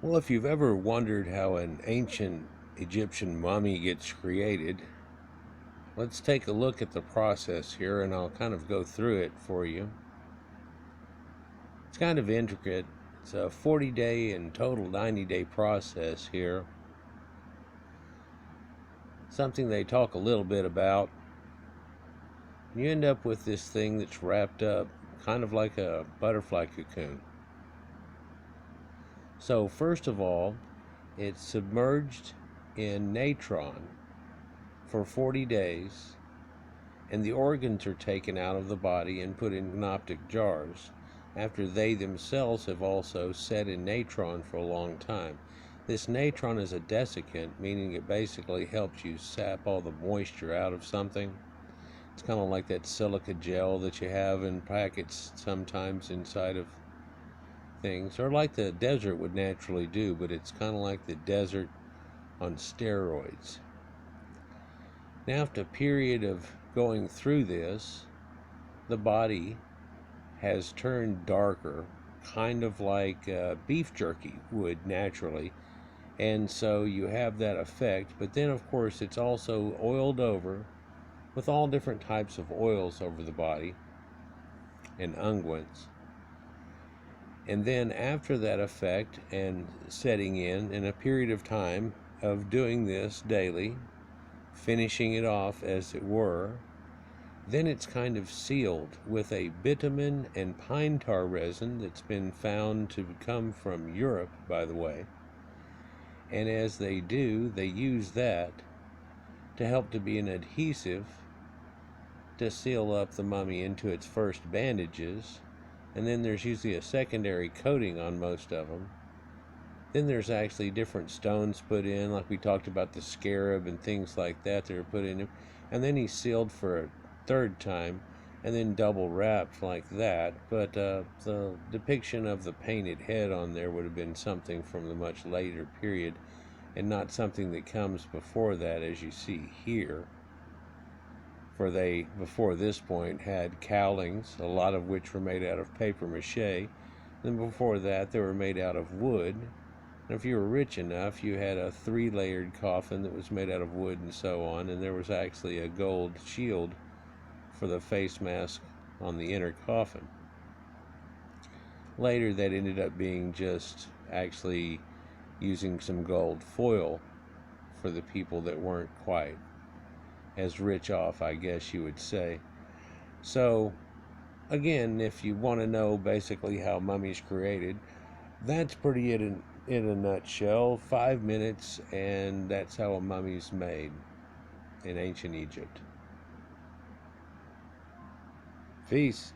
Well, if you've ever wondered how an ancient Egyptian mummy gets created, let's take a look at the process here and I'll kind of go through it for you. It's kind of intricate. It's a 40-day and total 90-day process here. Something they talk a little bit about. You end up with this thing that's wrapped up kind of like a butterfly cocoon. So first of all, it's submerged in natron for 40 days, and the organs are taken out of the body and put in gnoptic jars after they themselves have also set in natron for a long time. This natron is a desiccant, meaning it basically helps you sap all the moisture out of something. It's kind of like that silica gel that you have in packets sometimes inside of things, or like the desert would naturally do, but it's kind of like the desert on steroids. Now, after a period of going through this, the body has turned darker, kind of like beef jerky would naturally, and so you have that effect. But then, of course, it's also oiled over with all different types of oils over the body and unguents. And then after that effect and setting in a period of time of doing this daily, finishing it off as it were, then it's kind of sealed with a bitumen and pine tar resin that's been found to come from Europe, by the way. And as they do, they use that to help to be an adhesive to seal up the mummy into its first bandages. And then there's usually a secondary coating on most of them. Then there's actually different stones put in, like we talked about the scarab and things like that are put in him. And then he's sealed for a third time and then double wrapped like that. But the depiction of the painted head on there would have been something from the much later period and not something that comes before that, as you see here. For they, before this point, had cowlings, a lot of which were made out of paper mache. Then before that, they were made out of wood. And if you were rich enough, you had a 3-layered coffin that was made out of wood and so on. And there was actually a gold shield for the face mask on the inner coffin. Later, that ended up being just actually using some gold foil for the people that weren't quite as rich off, I guess you would say. So, again, if you want to know basically how mummies created, that's pretty in a nutshell. 5 minutes, and that's how a mummy's made in ancient Egypt. Peace.